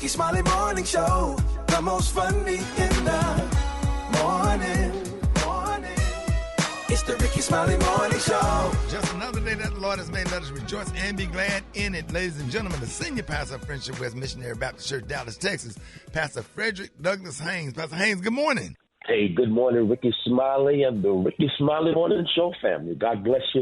Rickey Smiley Morning Show, the most funny in the morning. It's the Rickey Smiley Morning Show. Just another day that the Lord has made. Let us rejoice and be glad in it. Ladies and gentlemen, the senior pastor of Friendship West Missionary Baptist Church, Dallas, Texas, Pastor Frederick Douglass Haynes. Pastor Haynes, good morning. Hey, good morning, Rickey Smiley and the Rickey Smiley Morning Show family. God bless you.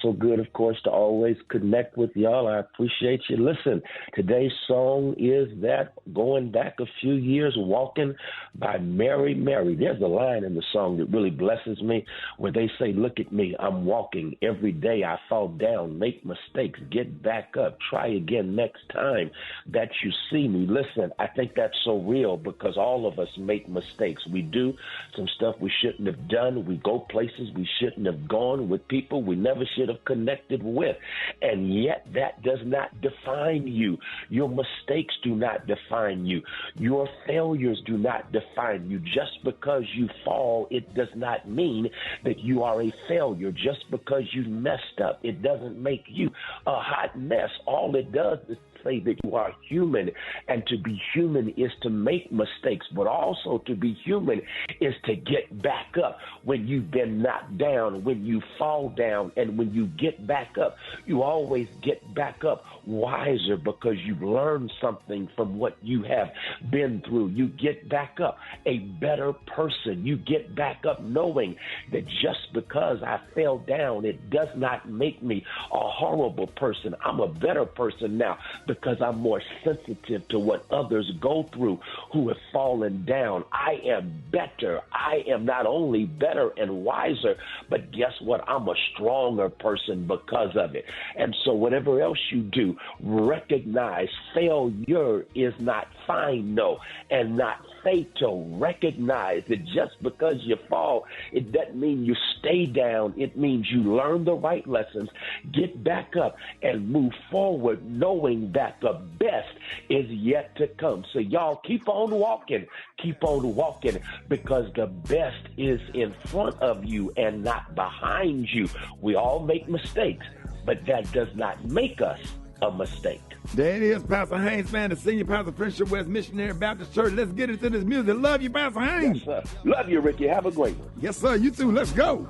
So good, of course, to always connect with y'all. I appreciate you. Listen, today's song is that going back a few years, Walking by Mary Mary. There's a line in the song that really blesses me where they say, look at me, I'm walking. Every day I fall down, make mistakes, get back up, try again next time that you see me. Listen, I think that's so real because all of us make mistakes. We do some stuff we shouldn't have done. We go places we shouldn't have gone with people we never should have connected with, and yet that does not define you. Your mistakes do not define you. Your failures do not define you. Just because you fall, it does not mean that you are a failure. Just because you messed up, it doesn't make you a hot mess. All it does is say that you are human, and to be human is to make mistakes, but also to be human is to get back up when you've been knocked down, when you fall down, and when you get back up, you always get back up wiser because you've learned something from what you have been through. You get back up a better person. You get back up knowing that just because I fell down, it does not make me a horrible person. I'm a better person now because I'm more sensitive to what others go through who have fallen down. I am better. I am not only better and wiser, but guess what? I'm a stronger person because of it. And so whatever else you do, recognize failure is not final and not fatal. Recognize that just because you fall, it doesn't mean you stay down. It means you learn the right lessons, get back up, and move forward knowing that the best is yet to come. So y'all keep on walking because the best is in front of you and not behind you. We all make mistakes, but that does not make us a mistake. There it is, Pastor Haynes, man, the senior pastor of Friendship West Missionary Baptist Church. Let's get into this music. Love you, Pastor Haynes. Yes, sir. Love you, Ricky. Have a great one. Yes, sir. You too. Let's go.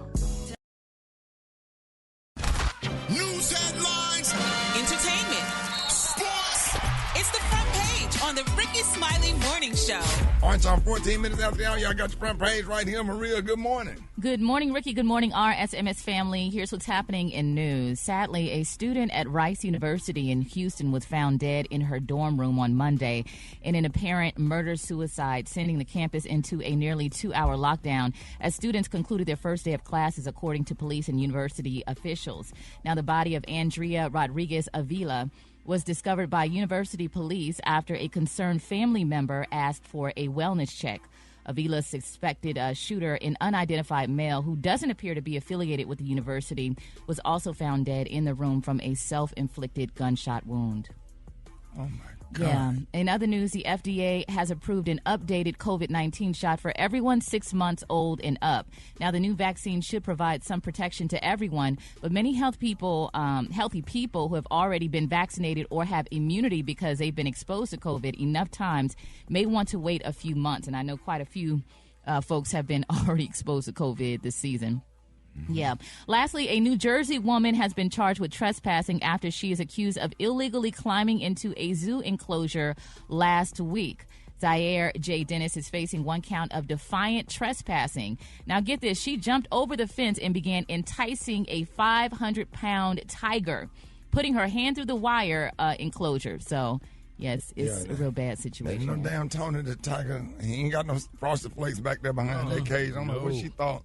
News headlines, entertainment, sports. it's the front page on the Rickey Smiley Morning Show. All right, y'all, 14 minutes after the hour, y'all got your front page right here. Maria, good morning. Good morning, Ricky. Good morning, RSMS family. Here's what's happening in news. Sadly, a student at Rice University in Houston was found dead in her dorm room on Monday in an apparent murder-suicide, sending the campus into a nearly 2-hour lockdown as students concluded their first day of classes, according to police and university officials. Now, the body of Andrea Rodriguez Avila was discovered by university police after a concerned family member asked for a wellness check. Avila's suspected shooter, an unidentified male who doesn't appear to be affiliated with the university, was also found dead in the room from a self-inflicted gunshot wound. Oh, my God. Yeah. In other news, the FDA has approved an updated COVID-19 shot for everyone 6 months old and up. Now, the new vaccine should provide some protection to everyone, but many healthy people who have already been vaccinated or have immunity because they've been exposed to COVID enough times may want to wait a few months. And I know quite a few folks have been already exposed to COVID this season. Yeah. Lastly, a New Jersey woman has been charged with trespassing after she is accused of illegally climbing into a zoo enclosure last week. Zaire J. Dennis is facing 1 count of defiant trespassing. Now, get this. She jumped over the fence and began enticing a 500-pound tiger, putting her hand through the wire enclosure. So, yes, it's a real bad situation. There's no damn Tony the tiger. He ain't got no Frosted Flakes back there behind that cage. I don't know what she thought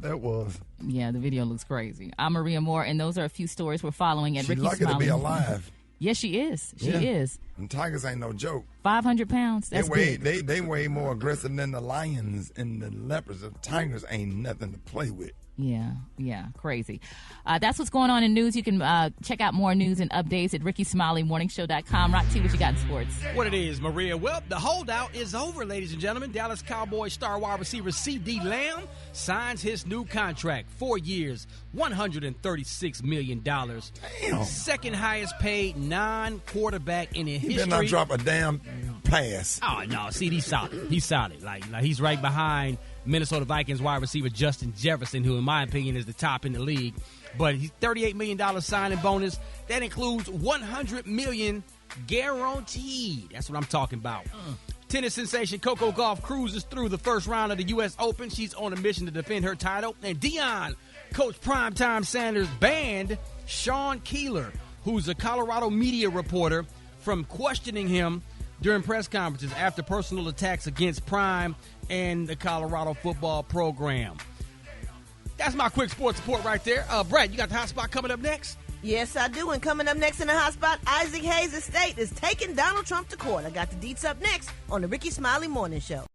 that was. Yeah, the video looks crazy. I'm Maria Moore, and those are a few stories we're following at Rickey Smiley. She's lucky to be alive. Yes, she is. She is. And tigers ain't no joke. 500 pounds. That's big. They way more aggressive than the lions and the leopards. The tigers ain't nothing to play with. Yeah, crazy. That's what's going on in news. You can check out more news and updates at RickySmileyMorningShow.com. Rock T, what you got in sports? What it is, Maria. Well, the holdout is over, ladies and gentlemen. Dallas Cowboys star wide receiver C.D. Lamb signs his new contract. 4 years, $136 million. Damn. Second highest paid non-quarterback in history. He better not drop a damn pass. Oh, no. See, he's solid. He's solid. Like he's right behind Minnesota Vikings wide receiver Justin Jefferson, who, in my opinion, is the top in the league. But he's $38 million signing bonus. That includes $100 million guaranteed. That's what I'm talking about. Tennis sensation Coco Gauff cruises through the first round of the U.S. Open. She's on a mission to defend her title. And Deion, Coach Primetime Sanders, banned Sean Keeler, who's a Colorado media reporter, from questioning him during press conferences after personal attacks against Prime and the Colorado football program. That's my quick sports report right there. Brad, you got the hot spot coming up next? Yes, I do. And coming up next in the hot spot, Isaac Hayes' estate is taking Donald Trump to court. I got the deets up next on the Rickey Smiley Morning Show.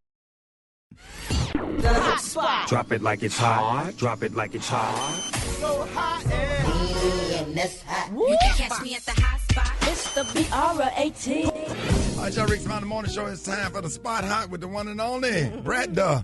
The hot spot. Drop it like it's hot. Drop it like it's hot. So hot and You can catch me at the hot spot. It's the BR18. All right, y'all, Rickey Smiley Morning Show. It's time for the Spot Hot with the one and only Brad Duh.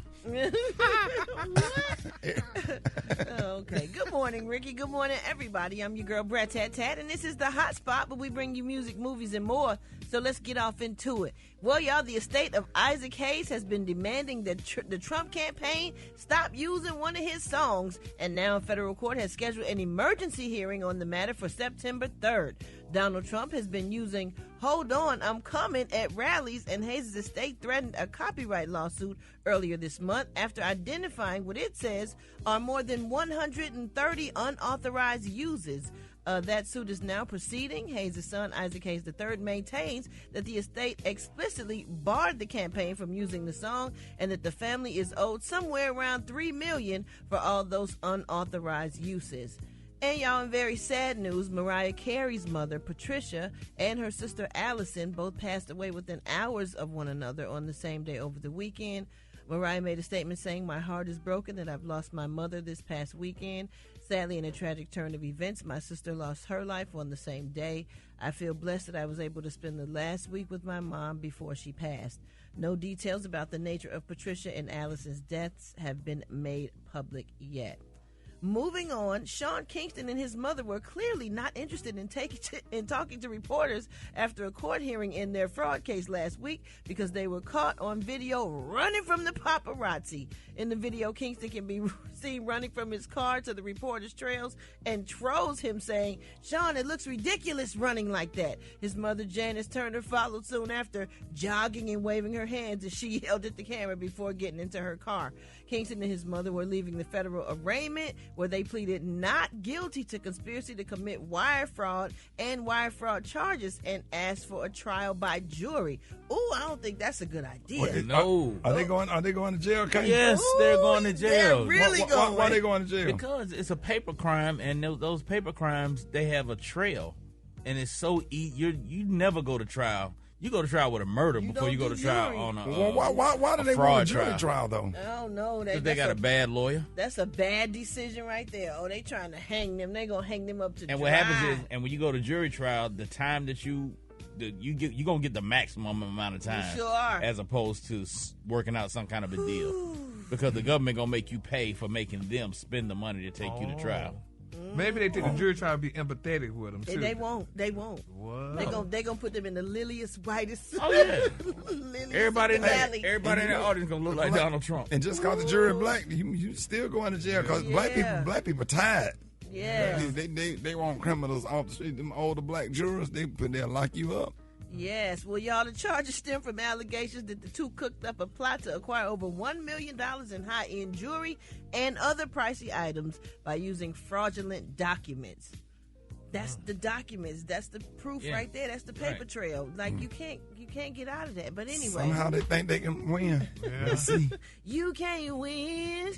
Okay. Good morning, Ricky. Good morning, everybody. I'm your girl, Brad Tat Tat, and this is the hot spot, but we bring you music, movies, and more. So let's get off into it. Well, y'all, the estate of Isaac Hayes has been demanding that the Trump campaign stop using one of his songs, and now a federal court has scheduled an emergency hearing on the matter for September 3rd. Donald Trump has been using "Hold On, I'm Coming" at rallies, and Hayes' estate threatened a copyright lawsuit earlier this month after identifying what it says are more than 130 unauthorized uses. That suit is now proceeding. Hayes' son, Isaac Hayes III, maintains that the estate explicitly barred the campaign from using the song and that the family is owed somewhere around $3 million for all those unauthorized uses. And y'all, in very sad news, Mariah Carey's mother, Patricia, and her sister, Allison, both passed away within hours of one another on the same day over the weekend. Mariah made a statement saying, "My heart is broken that I've lost my mother this past weekend. Sadly, in a tragic turn of events, my sister lost her life on the same day. I feel blessed that I was able to spend the last week with my mom before she passed." No details about the nature of Patricia and Allison's deaths have been made public yet. Moving on, Sean Kingston and his mother were clearly not interested in talking to reporters after a court hearing in their fraud case last week because they were caught on video running from the paparazzi. In the video, Kingston can be seen running from his car to the reporter's trails and trolls him saying, "Sean, it looks ridiculous running like that." His mother, Janice Turner, followed soon after, jogging and waving her hands as she yelled at the camera before getting into her car. Kingston and his mother were leaving the federal arraignment where they pleaded not guilty to conspiracy to commit wire fraud and wire fraud charges and asked for a trial by jury. Ooh, I don't think that's a good idea. No. Are they going to jail, Kay? Yes, they're going to jail. They're really going. Why are they going to jail? Because it's a paper crime, and those paper crimes, they have a trail. And it's so you never go to trial. You go to trial with a murder before you go to trial on a why do they want a jury trial, though? I don't know. Because they got a bad lawyer. That's a bad decision right there. Oh, they trying to hang them. They going to hang them up to dry. And what happens is, and when you go to jury trial, the time that you're going to get the maximum amount of time. You sure are. As opposed to working out some kind of a deal. Because the government going to make you pay for making them spend the money to take you to trial. Maybe they take the jury trial to be empathetic with them, too. They won't. What? They gonna put them in the liliest, whitest. Oh, yeah. Everybody in the audience going to look like Donald Trump. And just because the jury black, you still going to jail because black people tired. Yeah. They want criminals off the street. Them older black jurors, they'll lock you up. Yes. Well, y'all, the charges stem from allegations that the two cooked up a plot to acquire over $1 million in high-end jewelry and other pricey items by using fraudulent documents. That's the documents. That's the proof right there. That's the paper trail. Like you can't get out of that. But anyway, somehow they think they can win. Let's see. You can't win.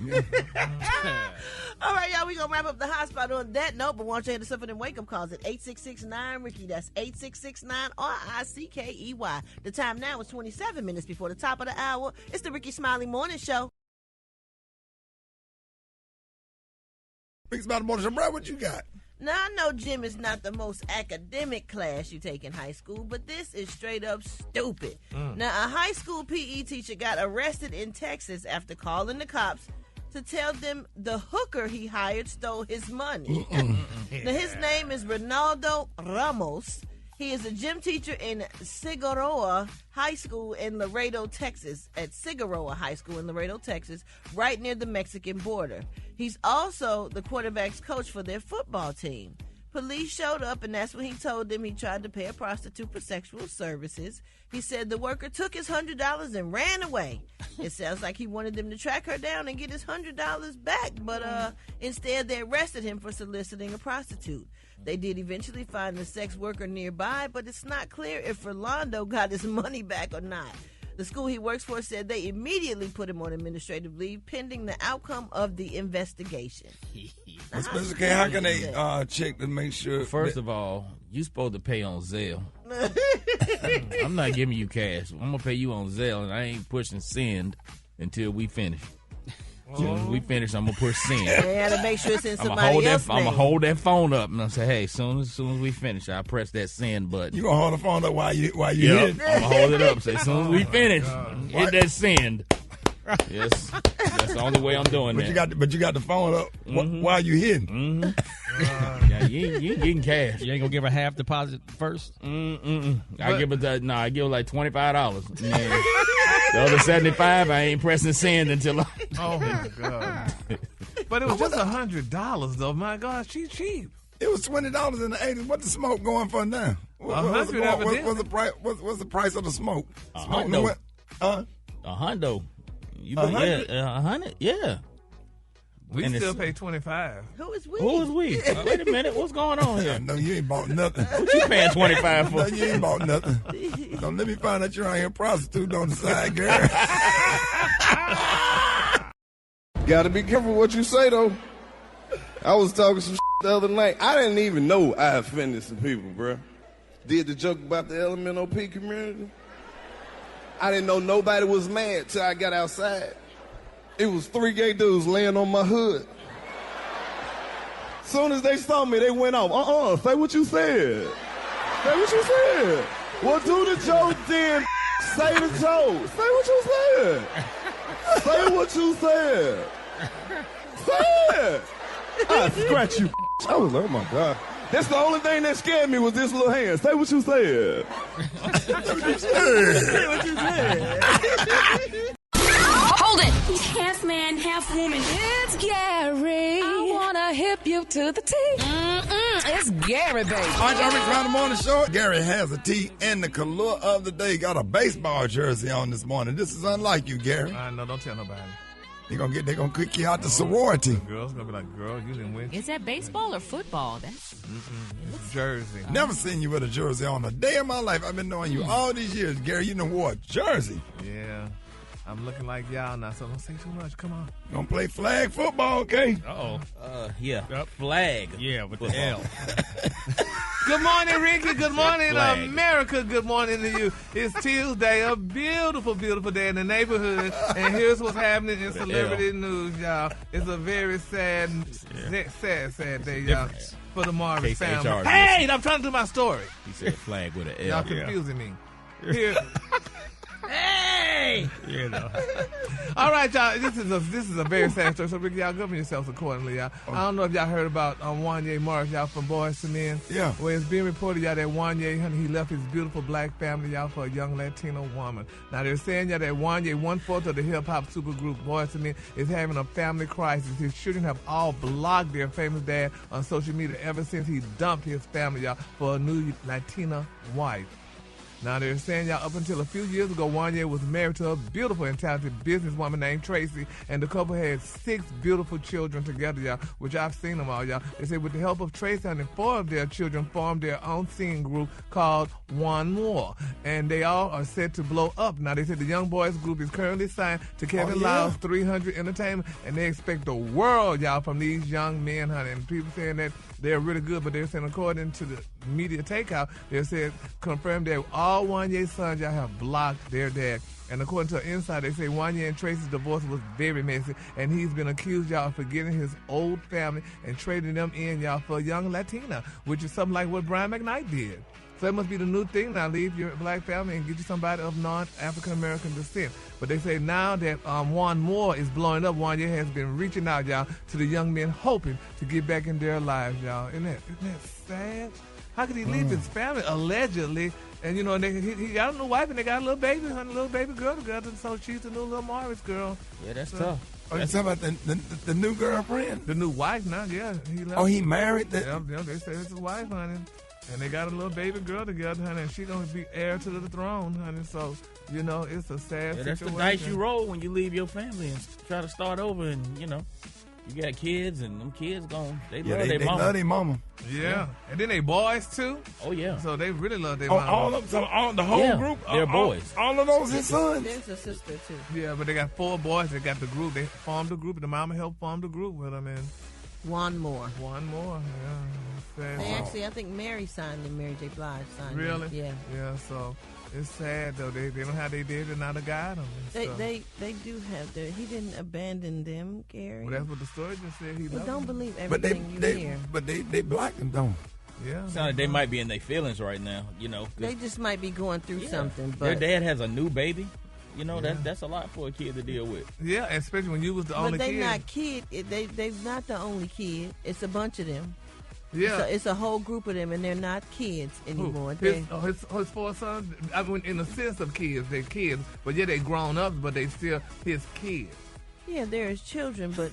All right, y'all. We gonna wrap up the hot spot on that note. But want you to hit us up for them wake up calls at 866-9-RICKEY. That's 866-9-RICKEY. The time now is 27 minutes before the top of the hour. It's the Rickey Smiley Morning Show. Rickey Smiley Morning Show. Brad, what you got? Now, I know gym is not the most academic class you take in high school, but this is straight up stupid. Now, a high school PE teacher got arrested in Texas after calling the cops to tell them the hooker he hired stole his money. Now, his name is Ronaldo Ramos. He is a gym teacher in Figueroa High School in Laredo, Texas, right near the Mexican border. He's also the quarterback's coach for their football team. Police showed up, and that's when he told them he tried to pay a prostitute for sexual services. He said the worker took his $100 and ran away. It sounds like he wanted them to track her down and get his $100 back, but instead they arrested him for soliciting a prostitute. They did eventually find the sex worker nearby, but it's not clear if Rolando got his money back or not. The school he works for said they immediately put him on administrative leave pending the outcome of the investigation. Mr. K, how can they check to make sure? First of all, you supposed to pay on Zelle. I'm not giving you cash. I'm going to pay you on Zelle, and I ain't pushing send until we finish. As soon as we finish, I'm going to push send. They got to make sure it's in somebody else's name. I'm going to hold that phone up, and I'll say, hey, as soon as we finish, I'll press that send button. You going to hold the phone up while you yep. hit it? I'm going to hold it up. Say, as soon as we finish, hit that send. Yes, that's the only way I'm doing that. But you got the phone up while you hitting. Mm-hmm. Yeah, you ain't getting cash. You ain't gonna give her half deposit first? I give her like $25. The other 75, I ain't pressing send until. Oh my God! But it was just $100 though. My God, she's cheap. It was $20 in the 80s. What's the smoke going for now? What's the price of the smoke? A hundo. A $100. Yeah. We still pay $25. Who is we? Wait a minute, what's going on here? No, you ain't bought nothing. What you paying $25 for? No, you ain't bought nothing. Don't let me find out you're out here prostituting on the side, girl. Gotta be careful what you say, though. I was talking some the other night. I didn't even know I offended some people, bro. Did the joke about the LMNOP community. I didn't know nobody was mad till I got outside. It was 3 gay dudes laying on my hood. Soon as they saw me, they went off. Say what you said. Say what you said. Well, do the joke then. Say the joke. Say what you said. Say what you said. Say it. I scratch you. I was like, oh my God. That's the only thing that scared me was this little hand. Say what you said. Say what you said. Hold it. He's half man, half woman. It's Gary. I wanna hip you to the T. It's Gary, baby. All right, y'all, Rick Smiley Morning Show. Gary has a T, and the color of the day got a baseball jersey on this morning. This is unlike you, Gary. I know, don't tell nobody. They're gonna kick you out the sorority. The girls gonna be like, girl, you didn't win. Is that baseball or football? That's jersey. Never seen you with a jersey on a day of my life. I've been knowing you all these years, Gary. You done wore a jersey. Yeah. I'm looking like y'all now, so don't say too much. Come on. Gonna play flag football, okay? Yeah. Yep. Flag. Yeah, with the L. Good morning, Ricky. Good morning, America. Good morning to you. It's Tuesday, a beautiful, beautiful day in the neighborhood. And here's what's happening in celebrity news, y'all. It's a very sad day, y'all, for the Marvin family. Hey, I'm trying to do my story. He said flag with an L. Y'all confusing me. Here. Hey! You know. All right, y'all. This is a very sad story. So, Ricky, y'all govern yourselves accordingly, y'all. I don't know if y'all heard about Wanye Morris, y'all, from Boys to Men. Yeah. Well, it's being reported, y'all, that Wanye, honey, he left his beautiful black family, y'all, for a young Latino woman. Now, they're saying, y'all, that Wanye, 1/4 of the hip-hop supergroup Boys to Men, is having a family crisis. His children have all blocked their famous dad on social media ever since he dumped his family, y'all, for a new Latina wife. Now, they're saying, y'all, up until a few years ago, Wanye was married to a beautiful and talented businesswoman named Tracy, and the couple had 6 beautiful children together, y'all, which I've seen them all, y'all. They said with the help of Tracy, and 4 of their children formed their own singing group called One More, and they all are set to blow up. Now, they said the Young Boys group is currently signed to Kevin Lyle's 300 Entertainment, and they expect the world, y'all, from these young men, honey, and people saying that they're really good, but they're saying, according to the media takeout, they said, confirmed that all Wanye's sons, y'all, have blocked their dad. And according to an insider, they say Wanye and Tracy's divorce was very messy, and he's been accused, y'all, of forgetting his old family and trading them in, y'all, for a young Latina, which is something like what Brian McKnight did. So it must be the new thing now. Leave your black family and get you somebody of non-African American descent. But they say now that Juan Moore is blowing up, Wanya has been reaching out, y'all, to the young men, hoping to get back in their lives, y'all. Isn't that sad? How could he leave his family allegedly? And you know, he got a new wife and they got a little baby, a little baby girl together. So she's the new little Morris girl. Yeah, that's tough. Oh, you talking about the new girlfriend? The new wife now, yeah. He married? Yeah, they say it's his wife, honey. And they got a little baby girl together, honey, and she's going to be heir to the throne, honey. So, you know, it's a sad situation. That's the dice you roll when you leave your family and try to start over. And, you know, you got kids, and them kids they love their mama. They love their mama. Yeah. And then they boys, too. Oh, yeah. So they really love their mama. The whole group? They're boys. All of those his sons? There's a sister, too. Yeah, but they got 4 boys. They got the group. They formed the group, and the mama helped form the group with them. And One more, yeah. They actually, I think Mary signed him. Mary J. Blige signed him. Really? Yeah. Yeah, so it's sad, though. They don't have they did, and now they got him. They do have he didn't abandon them, Gary. Well, that's what the story just said. He loved don't them. believe everything you hear. But they blocked him, don't they? Yeah. Sounds like they might be in their feelings right now, you know. They just might be going through something. But their dad has a new baby. You know, that's a lot for a kid to deal with. Yeah, especially when you was the only kid. But they not kid. They're not the only kid. It's a bunch of them. Yeah. It's a whole group of them, and they're not kids anymore. His 4 sons, I mean, in the sense of kids, they're kids. But yeah, they grown ups, but they still his kids. Yeah, they're his children, but...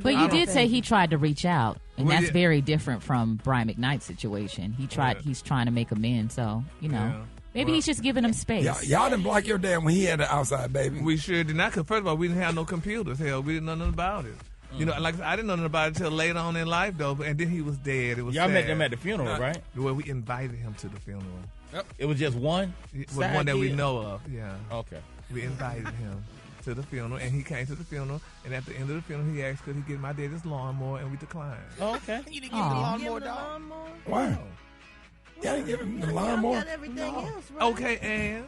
But you did say he tried to reach out, and that's very different from Brian McKnight's situation. He's trying to make amends, so, you know... Yeah. Maybe he's just giving him space. Y'all didn't block your dad when he had an outside baby. We sure did not, because first of all, we didn't have no computers. Hell, we didn't know nothing about it. You know, like I didn't know nothing about it until later on in life, though. And then he was dead. It was Y'all sad. met them at the funeral, right? Well, we invited him to the funeral. Yep. It was just one? One that we know of, yeah. Okay. We invited him to the funeral, and he came to the funeral. And at the end of the funeral, he asked, could he get my daddy's lawnmower, and we declined. Oh, okay. You didn't give him the lawnmower, dog? Why? Yeah, didn't give him the lawnmower. Else, right? Okay, and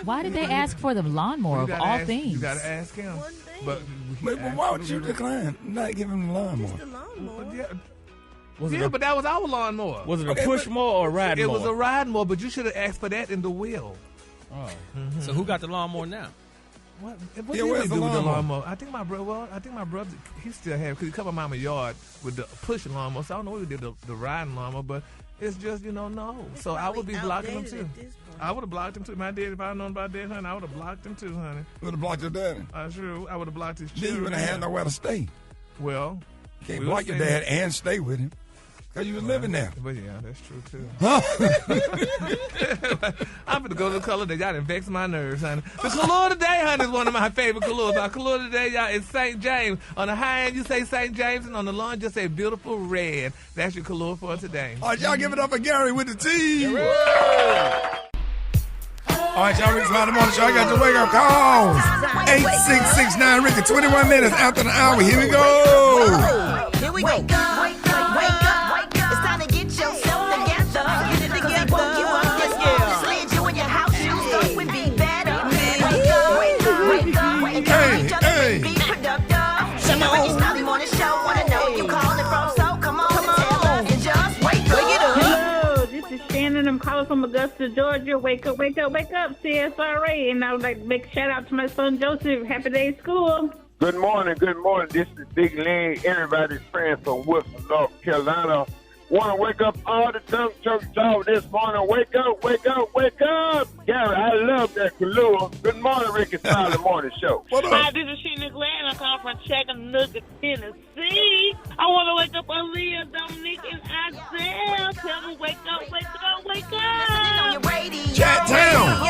why did they ask for the lawnmower of all things? You got to ask him. But why would you decline not giving him the lawnmower? Just the lawnmower. But that was our lawnmower. Was it a push mower or a ride mower? It was a ride mower, but you should have asked for that in the will. Oh. Mm-hmm. So who got the lawnmower now? What did we do with the lawnmower? I think my brother, he still have, because he covered my yard with the push lawnmower. So I don't know what we did the riding lawnmower, but it's just, no. So I would be blocking him too. I would have blocked him too. My dad, if I had known about that, honey, I would have blocked him too, honey. You would have blocked your daddy? I would have blocked his children. Then you would have had nowhere to stay. Well, you can't block your dad and stay with him. Because you was living there. But yeah, that's true too. I'm going to go to the color that y'all done vex my nerves, honey. The color today, honey, is one of my favorite colors. Our color today, y'all, is St. James. On the high end, you say St. James, and on the low end, just say beautiful red. That's your color for today. All right, y'all give it up for Gary with the T. All right, y'all, Rickey Smiley Morning Show. I got your wake-up calls. 8669 Rickey, 21 minutes after the hour. Here we go. Here we go. Wake up. It's time to get yourself together. Get it together. Woke you up this morning. Slid you in your house shoes. Thought we'd be better. Wake up. Be productive. Come on. Rickey Smiley Morning Show. Wanna know where you calling from, so come on. Tell us and just wake up. Hello, this is Shannon. I'm calling from Augusta, Georgia. Wake up, CSRA. And I would like to make a shout out to my son Joseph. Happy day at school. Good morning. This is Big Lee. Everybody's friend from Wilson, North Carolina. Want to wake up all the dumb church dog this morning. Wake up. Gary, I love that Kahlua. Good morning, Rickey Smiley Morning Show. Hi, this is Sheena Glenn. I come from Chattanooga, Tennessee. I want to wake up Aaliyah, Dominique, and Isaiah. Tell them wake up. Chat town.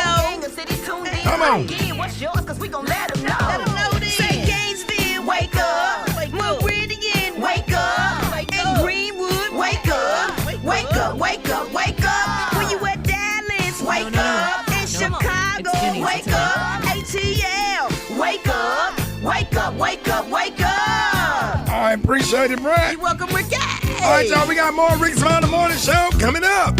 Come on. What's yours? Because we going to let them know. St. Gainesville, wake up. Meridian, wake up. And Greenwood, wake up. Wake up. When you at Dallas, wake up. In Chicago, wake up. ATL, wake up. I appreciate it, Brad. You're welcome, Rickey. All right, y'all, we got more Rickey Smiley Morning Show coming up.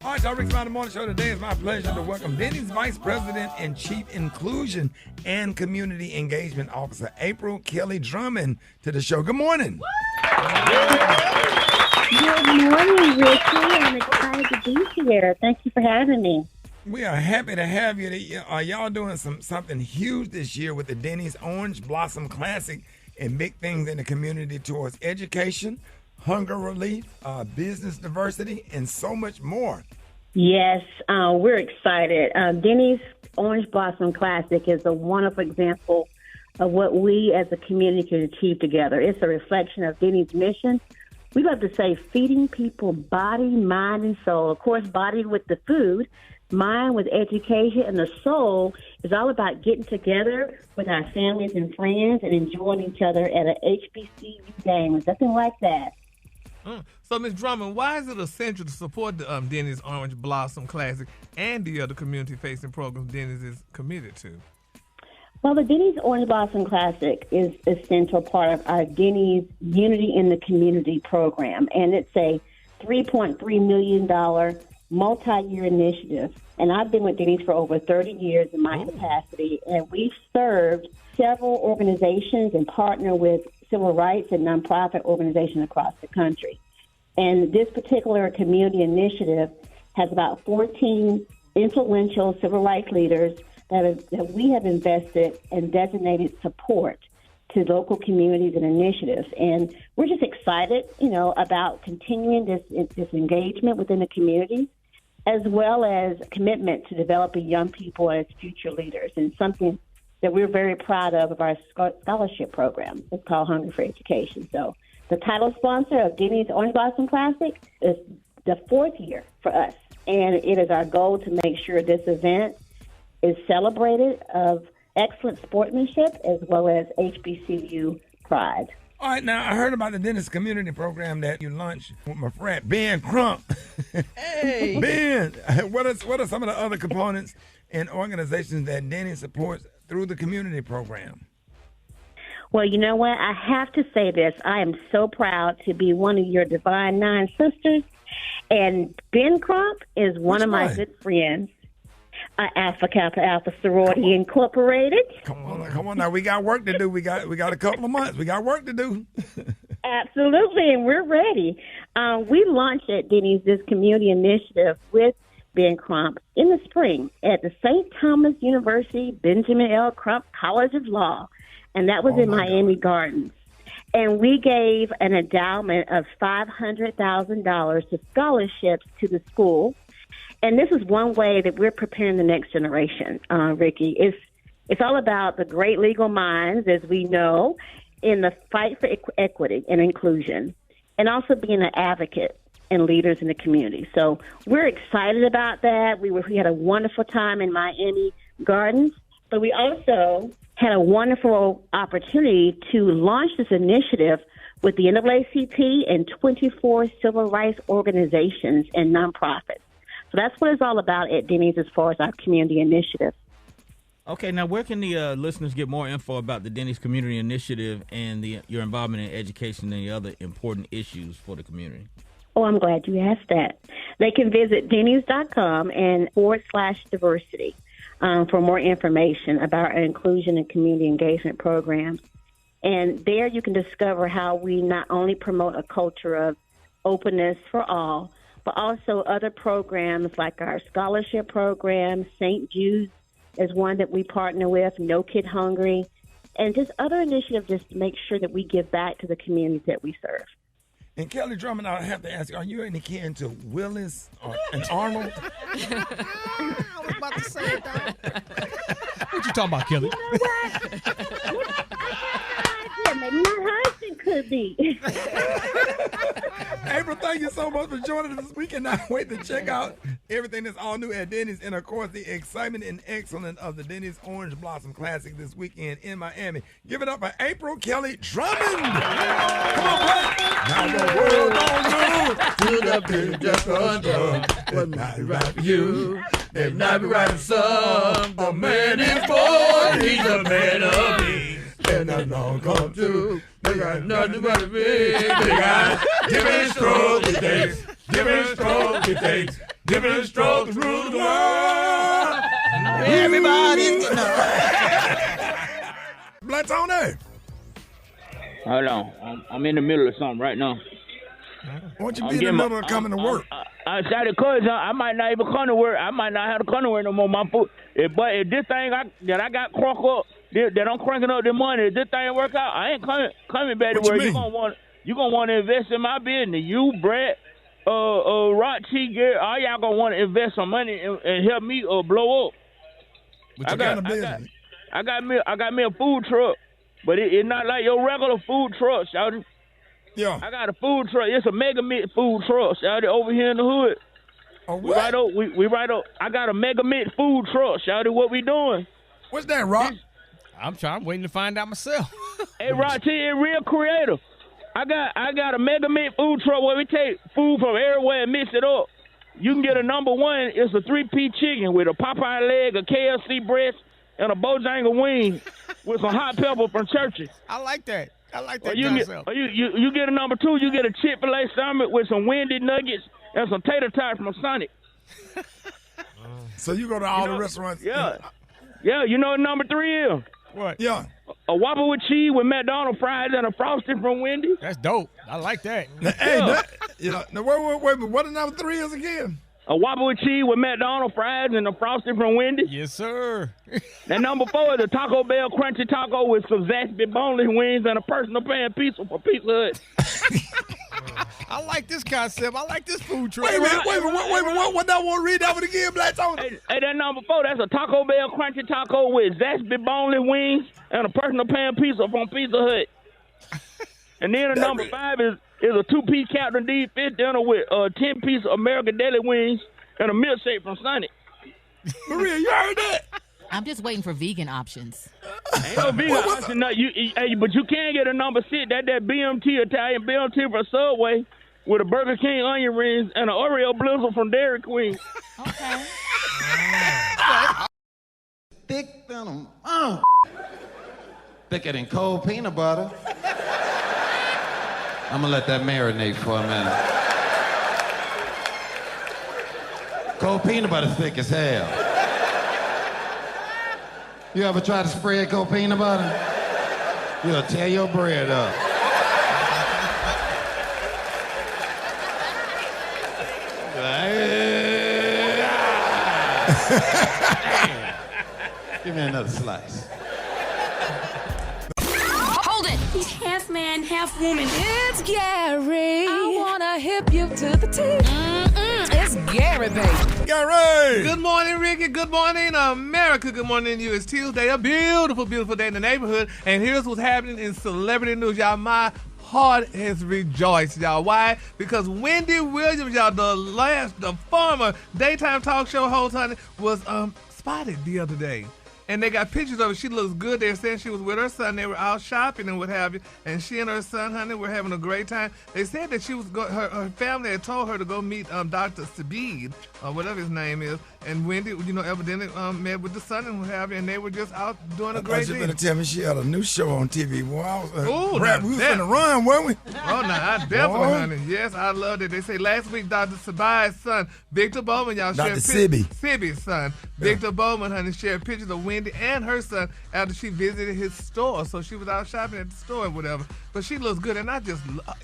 All right, y'all, Rickey Smiley Morning Show. Today is my pleasure to welcome Denny's Vice President and Chief Inclusion and Community Engagement Officer, April Kelly Drummond, to the show. Good morning. Good morning, Rickey. I'm excited to be here. Thank you for having me. We are happy to have you. Y'all doing something huge this year with the Denny's Orange Blossom Classic and big things in the community towards education, hunger relief, business diversity, and so much more. Yes, we're excited. Denny's Orange Blossom Classic is a wonderful example of what we as a community can achieve together. It's a reflection of Denny's mission. We love to say feeding people body, mind, and soul. Of course, body with the food, mind with education, and the soul is all about getting together with our families and friends and enjoying each other at an HBCU game. It's nothing like that. So, Ms. Drummond, why is it essential to support the Denny's Orange Blossom Classic and the other community-facing programs Denny's is committed to? Well, the Denny's Orange Blossom Classic is a central part of our Denny's Unity in the Community program, and it's a $3.3 million multi-year initiative. And I've been with Denny's for over 30 years in my capacity, and we've served several organizations and partner with civil rights and nonprofit organizations across the country. And this particular community initiative has about 14 influential civil rights leaders that we have invested and designated support to local communities and initiatives. And we're just excited, about continuing this engagement within the community, as well as commitment to developing young people as future leaders, and something that we're very proud of our scholarship program. It's called Hunger for Education. So the title sponsor of Denny's Orange Blossom Classic is the fourth year for us, and it is our goal to make sure this event is celebrated of excellent sportsmanship as well as HBCU pride. All right, now I heard about the Dennis Community Program that you launched with my friend Ben Crump. Hey, Ben, what are some of the other components and organizations that Dennis supports through the community program? Well, you know what? I have to say this. I am so proud to be one of your Divine Nine sisters, and Ben Crump is one of my good friends. Alpha Kappa Alpha Sorority Incorporated. Come on now. We got work to do. We got a couple of months. We got work to do. Absolutely, and we're ready. We launched at Denny's this community initiative with Ben Crump in the spring at the St. Thomas University Benjamin L. Crump College of Law, and that was in Miami Gardens. And we gave an endowment of $500,000 to scholarships to the school. And this is one way that we're preparing the next generation, Ricky. It's all about the great legal minds, as we know, in the fight for equity and inclusion, and also being an advocate and leaders in the community. So we're excited about that. We had a wonderful time in Miami Gardens, but we also had a wonderful opportunity to launch this initiative with the NAACP and 24 civil rights organizations and nonprofits. So that's what it's all about at Denny's as far as our community initiative. Okay, now where can the listeners get more info about the Denny's Community Initiative and your involvement in education and the other important issues for the community? Oh, I'm glad you asked that. They can visit Denny's.com and /diversity for more information about our inclusion and community engagement programs. And there you can discover how we not only promote a culture of openness for all, but also other programs like our scholarship program. St. Jude's is one that we partner with, No Kid Hungry, and just other initiatives just to make sure that we give back to the communities that we serve. And Kelly Drummond, I have to ask you, are you any kin to Willis and Arnold? I was about to say that. What you talking about, Kelly? You know what? Maybe my husband could be. April, thank you so much for joining us this week, and I wait to check out everything that's all new at Denny's, and of course the excitement and excellence of the Denny's Orange Blossom Classic this weekend in Miami. Give it up for April Kelly Drummond. Come on, play. Now the world don't know to the beat just for drum. It might be right for you, it might be right for some. The man is born, he's a man of me. And nothing wrong come to. They got nothing but a big eye. Different stroke it takes. Different stroke it takes. Different stroke to rule the world. Everybody's Black Tony. Hold on. I'm in the middle of something right now. Why don't you be in the middle of coming to work? I started cousin. I might not even come to work. I might not have to come to work no more. My food. But if this thing that I got crunk up, that I'm cranking up the money, if this thing work out, I ain't coming back to work. You gonna want to invest in my business. You, Brett, Rod T, Gary, all y'all gonna want to invest some money and help me blow up. I got me a food truck, but it's not like your regular food truck, shawty. Yeah. I got a food truck. It's a Mega Mix food truck, shawty, over here in the hood. Oh, what? We right up. I got a Mega Mix food truck, shawty. What we doing? What's that, Rock? I'm waiting to find out myself. Hey, Rod T, it's real creative. I got a Mega Mix food truck where we take food from everywhere and mix it up. You can get a number one. It's a 3-piece chicken with a Popeye leg, a KFC breast, and a Bojangles wing with some hot pepper from Church's. I like that. You get a number two. You get a Chick-fil-A sandwich with some Wendy nuggets and some tater tots from Sonic. So you go to all the restaurants? Yeah. Yeah, you know what number three is? What? Yeah. A Whopper with cheese with McDonald's fries and a Frosty from Wendy. That's dope. I like that. Hey, wait, what the number three is again? A Whopper with cheese with McDonald's fries and a Frosty from Wendy. Yes, sir. And number four is a Taco Bell crunchy taco with some Zaxby boneless wings and a personal pan pizza for Pizza Hut. I like this concept. I like this food truck. Wait a minute. What that one? Read that one again, Black Tony. Hey, that number four, that's a Taco Bell crunchy taco with Zaxby boneless wings and a personal pan pizza from Pizza Hut. And then the number five is a 2-piece Captain D fish dinner with 10-piece American Deli wings and a milkshake from Sonic. Maria, you heard that? I'm just waiting for vegan options. Ain't no vegan option. No, but you can get a number 6. That BMT, Italian BMT from Subway with a Burger King onion rings and an Oreo blizzard from Dairy Queen. Okay. Thick than thicker than cold peanut butter. I'm gonna let that marinate for a minute. Cold peanut butter thick as hell. You ever try to spread cold peanut butter? You'll tear your bread up. Give me another slice. Hold it! He's half man, half woman. It's Gary. I wanna hip you to the T. It's Gary, baby. Gary! Good morning, Ricky. Good morning, America. Good morning to you. It's Tuesday, a beautiful, beautiful day in the neighborhood. And here's what's happening in celebrity news, y'all. My heart has rejoiced, y'all. Why? Because Wendy Williams, y'all, the former daytime talk show host, honey, was spotted the other day. And they got pictures of her. She looks good. They're saying she was with her son. They were out shopping and what have you. And she and her son, honey, were having a great time. They said that she was her family had told her to go meet Dr. Sabid, or whatever his name is. And Wendy, evidently met with the son and what have you. And they were just out doing a great thing. thing. You better tell me she had a new show on TV. Well, we was that. in the run, weren't we? Oh, no, I definitely, honey. Yes, I loved it. They say last week, Dr. Sabid's son, Victor Bowman, y'all shared pictures. Sibby's son, Victor Bowman, honey, shared pictures of Wendy and her son after she visited his store. So she was out shopping at the store and whatever. But she looks good, and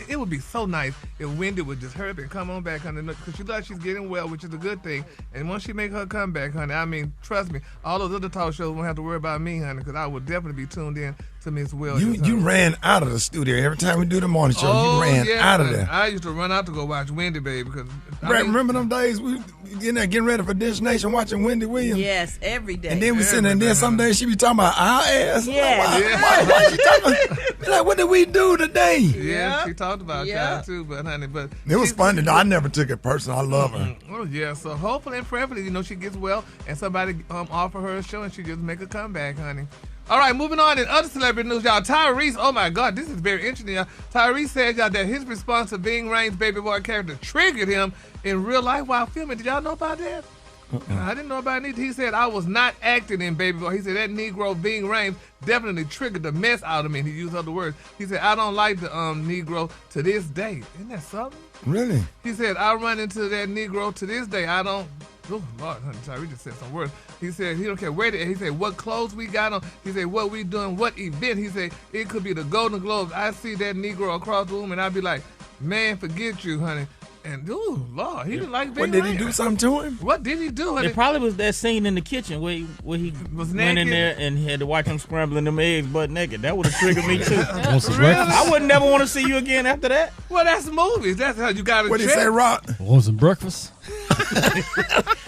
it would be so nice if Wendy would just hurry up and come on back, honey, because she looks she's getting well, which is a good thing. And once she make her comeback, honey, I mean, trust me, all those other talk shows won't have to worry about me, honey, because I would definitely be tuned in to Miss Williams. You ran out of the studio every time we do the morning show. You ran out of there. I used to run out to go watch Wendy, baby, because remember them days we getting ready for Destination watching Wendy Williams? Yes, every day. And then we sitting in there. Some days she be talking about our ass. Yes. Why she talking? Like, what did we do today? Yeah, she talked about y'all too, but honey, it was funny. No, I never took it personal. I love her. Oh yeah, so hopefully and prayerfully, she gets well and somebody offer her a show and she just make a comeback, honey. All right, moving on in other celebrity news, y'all. Tyrese, oh my God, this is very interesting, y'all. Tyrese said, y'all, that his response to Ving Rhames' baby boy character triggered him in real life while filming. Did y'all know about that? I didn't know about it. He said, I was not acting in Baby Boy. He said, that Negro Ving Rhames definitely triggered the mess out of me. And he used other words. He said, I don't like the Negro to this day. Isn't that something? Really? He said, I run into that Negro to this day. I don't. Oh, Lord, honey, we just said some words. He said, he don't care where he said, what clothes we got on. He said, what we doing, what event. He said, it could be the Golden Globes. I see that Negro across the room and I'd be like, man, forget you, honey. And, Lord, he didn't like being What, did he do something to him? What did he do? It probably was that scene in the kitchen where he was went in naked? there and had to watch him scrambling them eggs butt naked. That would have triggered me too. Want some breakfast? I would never want to see you again after that. Well, that's movies. That's how you got to What did he say, Rock? Want some breakfast?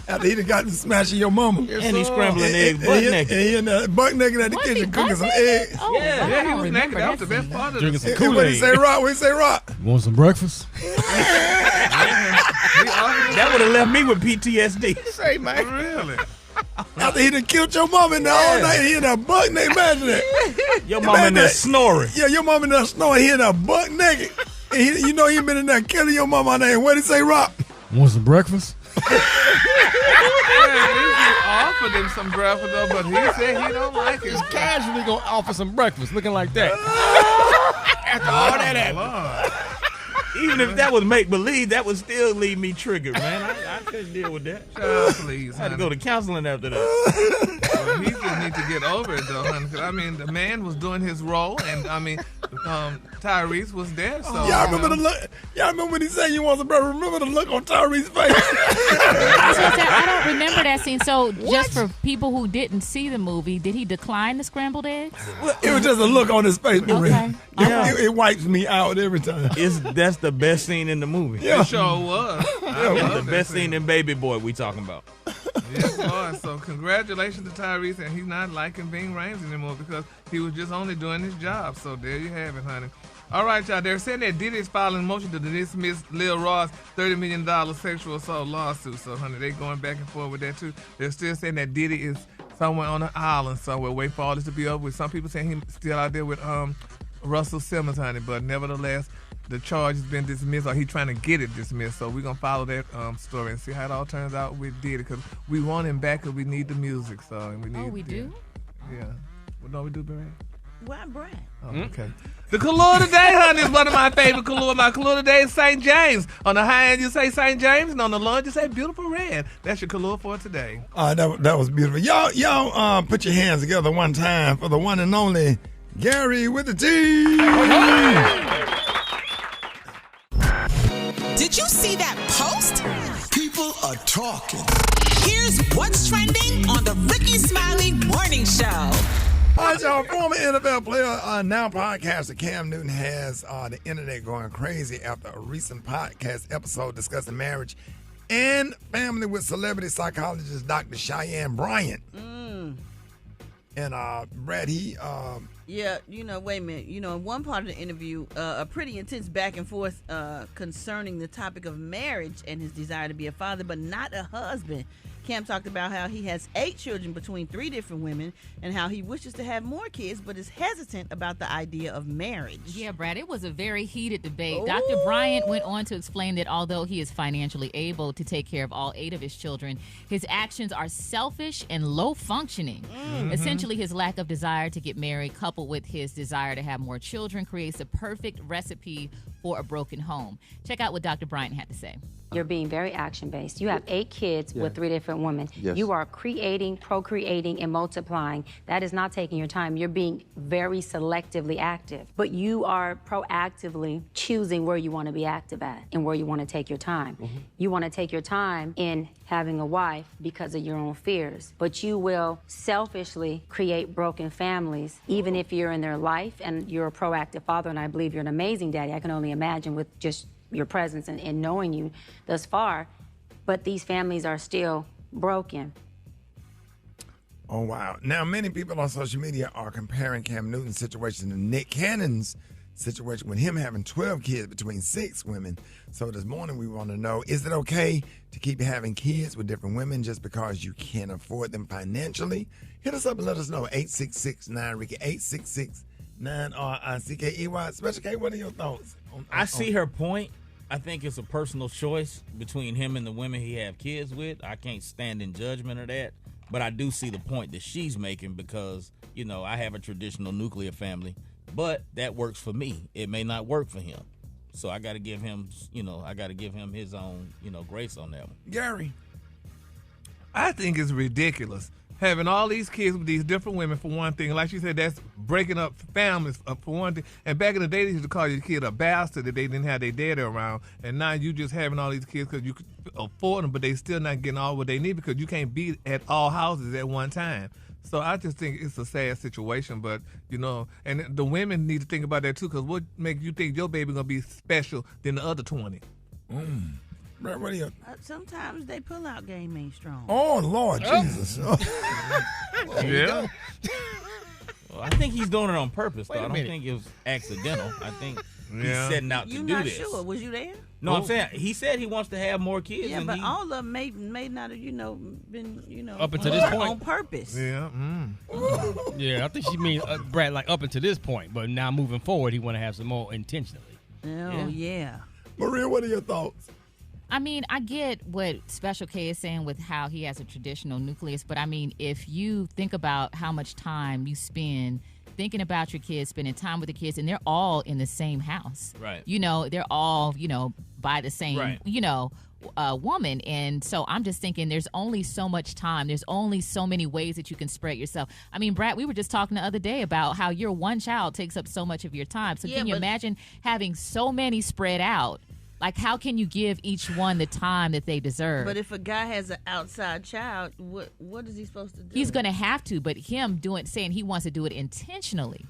After he done got to smashing your mama. And he scrambling eggs butt naked. And he in there butt naked at the kitchen cooking some eggs. Oh, yeah, he was naked. That was the best part of Drinking some it. Kool-Aid. What did he say, Rock? What did he say, Rock? Want some breakfast? That would have left me with PTSD. Say, man. Really? After he done killed your mama in there all night, he in there butt naked. Imagine that. Your mama in there snoring. Yeah, your mama in there snoring. He in there butt naked. And you know he been in there killing your mama on there. What did he say, Rock? Want some breakfast? He offered him some breakfast, though, but he said he don't like it. He's casually gonna offer some breakfast, looking like that. After all that happened. Even if that was make believe, that would still leave me triggered, man. I couldn't deal with that. Child, please, I had to go to counseling after that. Well, he just need to get over it, though, honey. 'Cause, I mean, the man was doing his role, and I mean, Tyrese was there. So Y'all remember the look? Y'all remember when he said you want some bread? Remember the look on Tyrese's face? I don't remember that scene. So, just for people who didn't see the movie, did he decline the scrambled eggs? It was just a look on his face. Okay. Yeah. It wipes me out every time. That's the best scene in the movie. Yeah. It sure was. It's the best scene in Baby Boy we talking about. Yes, Lord. So congratulations to Tyrese, and he's not liking Bing Rames anymore because he was just only doing his job. So there you have it, honey. All right, y'all. They're saying that Diddy is filing a motion to dismiss Lil Ross' $30 million sexual assault lawsuit. So, honey, they going back and forth with that, too. They're still saying that Diddy is somewhere on an island somewhere waiting for all this to be over with. Some people saying he's still out there with Russell Simmons, honey. But nevertheless, the charge has been dismissed, or he's trying to get it dismissed. So we're going to follow that story and see how it all turns out with Diddy, because we want him back because we need the music. So and we need. We do? Yeah. What don't we do, Barry? Why, Brad? Oh, okay. The Kahlua today, honey, is one of my favorite Kahlua. My Kahlua today is St. James. On the high end, you say St. James, and on the low end, you say Beautiful Red. That's your Kahlua for today. That was beautiful. Y'all put your hands together one time for the one and only Gary with the T. Did you see that post? People are talking. Here's what's trending on the Rickey Smiley Morning Show. All right, y'all. Former NFL player, now podcaster Cam Newton has the internet going crazy after a recent podcast episode discussing marriage and family with celebrity psychologist Dr. Cheyenne Bryant. And Brad, Yeah, wait a minute. In one part of the interview, a pretty intense back and forth concerning the topic of marriage and his desire to be a father, but not a husband. Cam talked about how he has 8 children between 3 different women and how he wishes to have more kids, but is hesitant about the idea of marriage. Yeah, Brad, it was a very heated debate. Ooh. Dr. Bryant went on to explain that although he is financially able to take care of all 8 of his children, his actions are selfish and low functioning. Essentially, his lack of desire to get married, coupled with his desire to have more children, creates a perfect recipe for a broken home. Check out what Dr. Bryant had to say. You're being very action-based. You have 8 kids with 3 different women. Yes. You are creating, procreating, and multiplying. That is not taking your time. You're being very selectively active. But you are proactively choosing where you want to be active at and where you want to take your time. You want to take your time in having a wife because of your own fears. But you will selfishly create broken families, even if you're in their life and you're a proactive father, and I believe you're an amazing daddy. I can only imagine with just your presence and knowing you thus far, but these families are still broken. Oh, wow. Now, many people on social media are comparing Cam Newton's situation to Nick Cannon's situation with him having 12 kids between 6 women. So this morning we want to know, is it okay to keep having kids with different women just because you can't afford them financially? Hit us up and let us know. 866-9-RICKY, 866-9-RICKEY. Special K, what are your thoughts? I see her point. I think it's a personal choice between him and the women he have kids with. I can't stand in judgment of that. But I do see the point that she's making because, I have a traditional nuclear family. But that works for me. It may not work for him. So I got to give him, his own, grace on that one. Gary. I think it's ridiculous. having all these kids with these different women for one thing. Like you said, that's breaking up families for one thing. And back in the day, they used to call your kid a bastard if they didn't have their daddy around. And now you just having all these kids because you could afford them, but they still not getting all what they need because you can't be at all houses at one time. So I just think it's a sad situation, but, and the women need to think about that, too, because what makes you think your baby going to be special than the other 20? Brett, what are you? Sometimes they pull out game ain't strong. Oh, Lord Jesus. Yeah. Well, I think he's doing it on purpose, though. Wait a I don't minute. think it was accidental. I think he's Yeah. setting out to You do not this. sure? Was you there? No, I'm saying he said he wants to have more kids. Yeah, and but he, all of them may not have, been, Up until this point. on purpose. Yeah. Yeah, I think she means Brad, like up until this point, but now moving forward, he want to have some more intentionally. Oh, yeah. Maria, what are your thoughts? I mean, I get what Special K is saying with how he has a traditional nucleus, but I mean, if you think about how much time you spend thinking about your kids, spending time with the kids, and they're all in the same house. Right. They're all, by the same, Right. Woman. And so I'm just thinking there's only so much time. There's only so many ways that you can spread yourself. I mean, Brad, we were just talking the other day about how your one child takes up so much of your time. So Yeah, can you but- imagine having so many spread out? Like, how can you give each one the time that they deserve? But if a guy has an outside child, what is he supposed to do? He's going to have to, but him saying he wants to do it intentionally.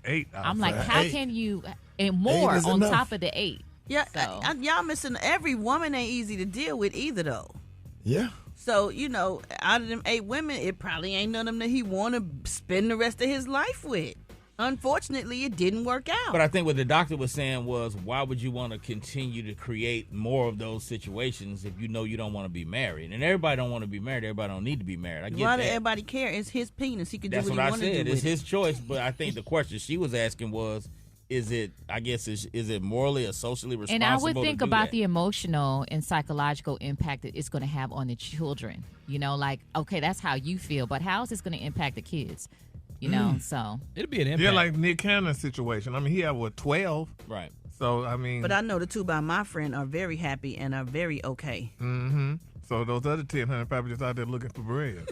8 I'm like, outside. how 8. can you, and more is on enough. top of the 8. Yeah, So- y'all missing. Every woman ain't easy to deal with either, though. Yeah. So, out of them 8 women, it probably ain't none of them that he want to spend the rest of his life with. Unfortunately, it didn't work out. But I think what the doctor was saying was, why would you want to continue to create more of those situations if you know you don't want to be married? And everybody don't want to be married. Everybody don't need to be married. I get Why that. does everybody care? It's his penis. He can That's do what what he I want to do said. with It's his it. choice. But I think the question she was asking was, is it morally or socially responsible? And I would to think do about that? the emotional and psychological impact that it's going to have on the children. Okay, that's how you feel, but how is this going to impact the kids? So It'll be an impact. Yeah, like Nick Cannon's situation. I mean, he had, 12? Right. So, I mean. But I know the 2 by my friend are very happy and are very okay. Mm-hmm. So those other 10 probably just out there looking for bread.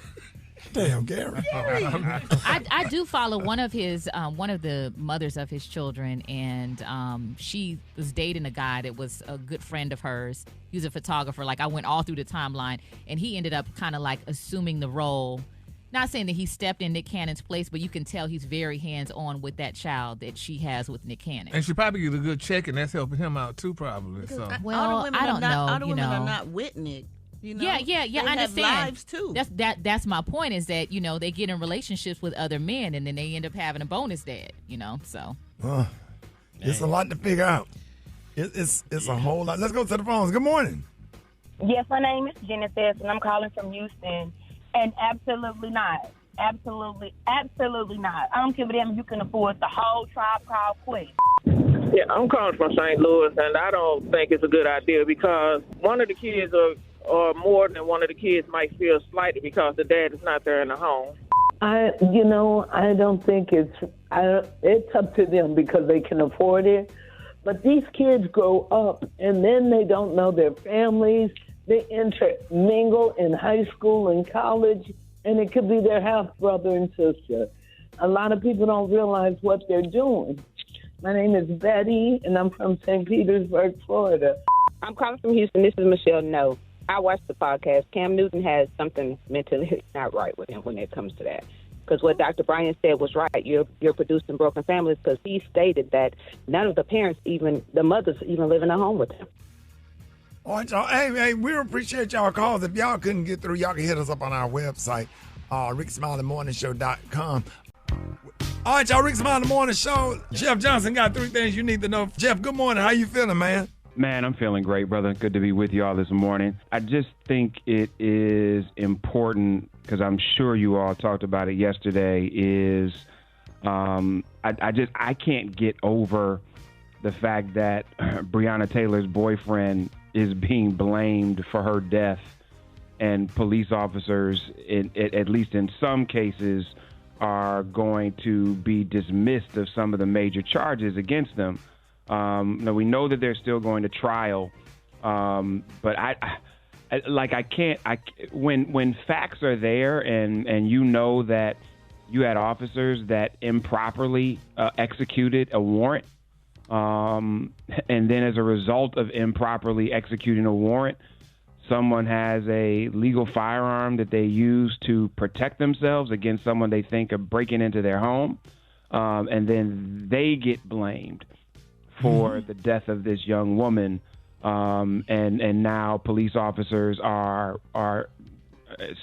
Damn, Gary. I do follow one of the mothers of his children, and she was dating a guy that was a good friend of hers. He was a photographer. Like, I went all through the timeline, and he ended up kind of like assuming the role. Not saying that he stepped in Nick Cannon's place, but you can tell he's very hands-on with that child that she has with Nick Cannon. And she probably get a good check, and that's helping him out too, probably. So. Well, all the women I don't know. All the women know. are not with Nick. Yeah, They I have understand. lives too. That's my point, is that they get in relationships with other men, and then they end up having a bonus dad. So It's a lot to figure out. It's a whole lot. Let's go to the phones. Good morning. Yes, my name is Genesis, and I'm calling from Houston. And absolutely not. Absolutely not. I don't give a damn if you can afford the whole Tribe Called Quest. Yeah, I'm calling from St. Louis, and I don't think it's a good idea because one of the kids or more than one of the kids might feel slighted because the dad is not there in the home. I don't think it's up to them because they can afford it. But these kids grow up, and then they don't know their families. They intermingle in high school and college, and it could be their half-brother and sister. A lot of people don't realize what they're doing. My name is Betty, and I'm from St. Petersburg, Florida. I'm calling from Houston. This is Michelle No. I watched the podcast. Cam Newton has something mentally not right with him when it comes to that. Because what Dr. Bryan said was right. You're producing broken families because he stated that none of the parents, even the mothers, even live in a home with him. All right, y'all. Hey, we appreciate y'all calls. If y'all couldn't get through, y'all can hit us up on our website, RickeySmileyMorningShow.com. All right, y'all, Rickey Smiley Morning Show. Jeff Johnson got 3 things you need to know. Jeff, good morning. How you feeling, man? Man, I'm feeling great, brother. Good to be with you all this morning. I just think it is important, because I'm sure you all talked about it yesterday, is I can't get over the fact that Breonna Taylor's boyfriend is being blamed for her death, and police officers, at least in some cases, are going to be dismissed of some of the major charges against them. Now we know that they're still going to trial, but when facts are there and you know that you had officers that improperly executed a warrant, and then as a result of improperly executing a warrant, someone has a legal firearm that they use to protect themselves against someone they think of breaking into their home, and then they get blamed for the death of this young woman, and now police officers are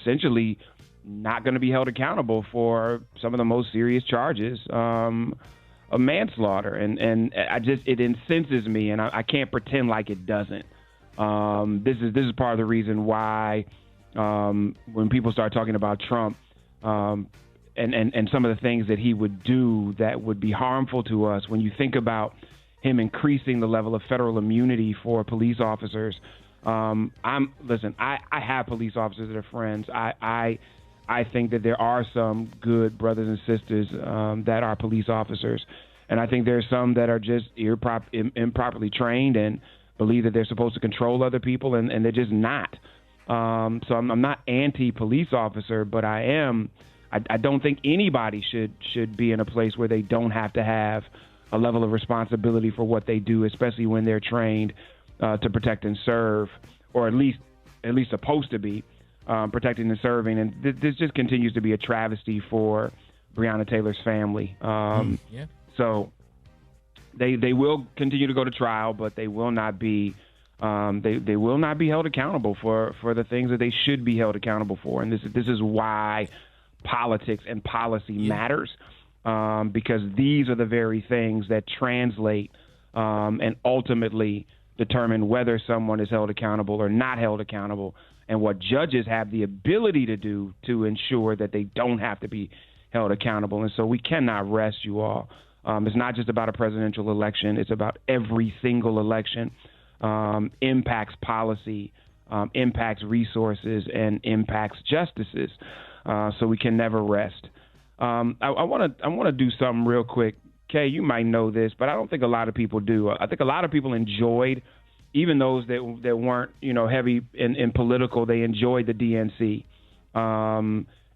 essentially not going to be held accountable for some of the most serious charges of manslaughter, and it incenses me, and I can't pretend like it doesn't. This is part of the reason why when people start talking about Trump and some of the things that he would do that would be harmful to us, when you think about him increasing the level of federal immunity for police officers, I have police officers that are friends. I think that there are some good brothers and sisters that are police officers, and I think there's some that are just improperly trained and believe that they're supposed to control other people, and they're just not. So I'm not anti-police officer, but I don't think anybody should be in a place where they don't have to have a level of responsibility for what they do, especially when they're trained to protect and serve, or at least supposed to be protecting and serving. And this just continues to be a travesty for Breonna Taylor's family. So they will continue to go to trial, but they will not be they will not be held accountable for the things that they should be held accountable for. And this is why politics and policy matters, because these are the very things that translate and ultimately determine whether someone is held accountable or not held accountable, and what judges have the ability to do to ensure that they don't have to be held accountable. And so we cannot rest, you all. It's not just about a presidential election. It's about every single election. Impacts policy, impacts resources, and impacts justices. So we can never rest. I want to do something real quick. Kay, you might know this, but I don't think a lot of people do. I think a lot of people enjoyed, even those that weren't, heavy in political, they enjoyed the DNC.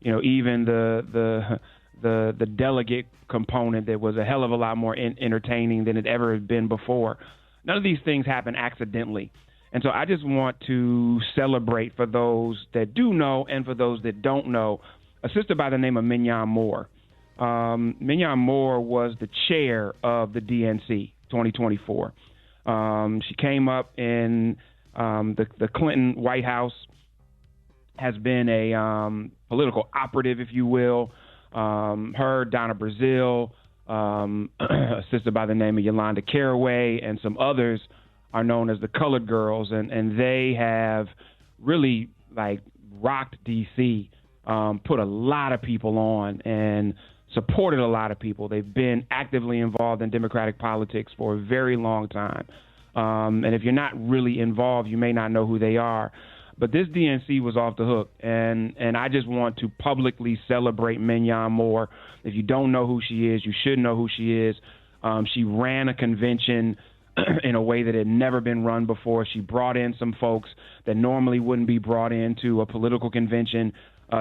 Even the delegate component that was a hell of a lot more entertaining than it ever had been before. None of these things happen accidentally. And so I just want to celebrate, for those that do know and for those that don't know, a sister by the name of Mignon Moore. Mignon Moore was the chair of the DNC 2024. She came up in the Clinton White House, has been a political operative, if you will. Her, Donna Brazile, a sister by the name of Yolanda Caraway, and some others are known as the Colored Girls, and they have really rocked D.C., put a lot of people on and supported a lot of people. They've been actively involved in Democratic politics for a very long time. And if you're not really involved, you may not know who they are. But this DNC was off the hook, and I just want to publicly celebrate Mignon Moore. If you don't know who she is, you should know who she is. She ran a convention in a way that had never been run before. She brought in some folks that normally wouldn't be brought into a political convention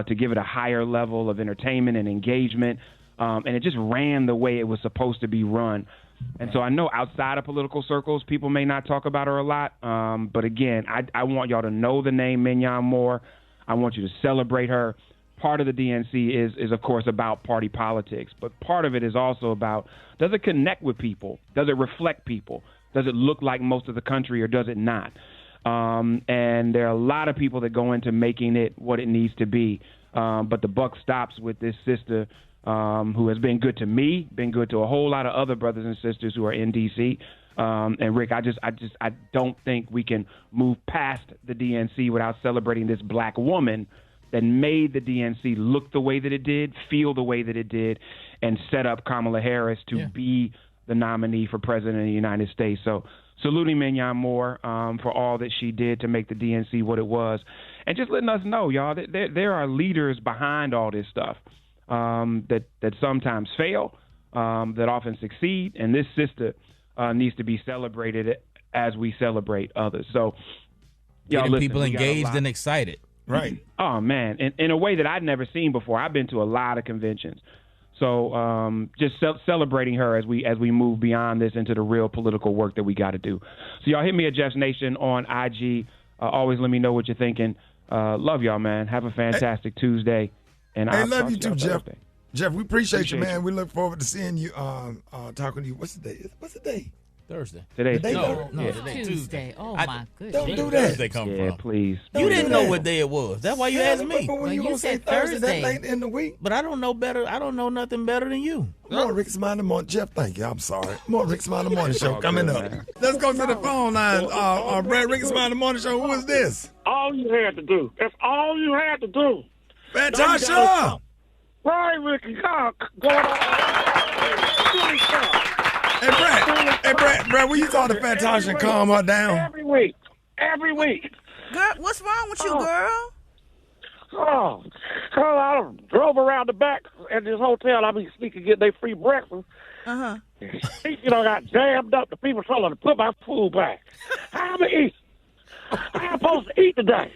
to give it a higher level of entertainment and engagement. And it just ran the way it was supposed to be run. And so I know outside of political circles, people may not talk about her a lot. But again, I want y'all to know the name Mignon Moore. I want you to celebrate her. Part of the DNC is of course, about party politics. But part of it is also about, does it connect with people? Does it reflect people? Does it look like most of the country, or does it not? And there are a lot of people that go into making it what it needs to be. But the buck stops with this sister who has been good to me, been good to a whole lot of other brothers and sisters who are in D.C. And Rick, I don't think we can move past the DNC without celebrating this black woman that made the DNC look the way that it did, feel the way that it did, and set up Kamala Harris to be the nominee for president of the United States. So saluting Mignon Moore for all that she did to make the DNC what it was. And just letting us know, y'all, that there are leaders behind all this stuff that sometimes fail, that often succeed. And this sister needs to be celebrated as we celebrate others. So Getting listen, people we got a engaged lot. and excited. Right. Oh, man. In a way that I'd never seen before. I've been to a lot of conventions. So just celebrating her as we move beyond this into the real political work that we got to do. So y'all hit me at Jeff's Nation on IG. Always let me know what you're thinking. Love y'all, man. Have a fantastic Tuesday. And Hey, I'll love talk you to y'all too, Jeff. Thursday. Jeff, we appreciate you, Appreciate man. We look forward to seeing you, talking to you. What's the day? What's the day? Thursday. Today's Today? No, Yeah. today's Tuesday. Oh, I- my goodness. Don't do Where that. does they come Yeah, from? please. You didn't do know that. what day it was. That's why you asked me. But when Well, you you gonna say said Thursday, that Thursday. late in the week? But I don't know better. I don't know nothing better than you. More Rickey Smiley Morning. Jeff, thank you. I'm sorry. More Rickey Smiley Morning Show all coming good, up. man. Let's go to the phone line. Brad, Rickey Smiley Morning Show. Who is this? All you had to do. That's all you had to do. Fantasha. Right, Ricky. Go Hey, Brad, will you talk to Fantasha and calm her down? Every week. Every week. Girl, what's wrong with you, girl? Oh, I drove around the back at this hotel. I be speaking, get their free breakfast. Uh-huh. Got jammed up. The people told her to put my food back. How am I eat? I'm supposed to eat today.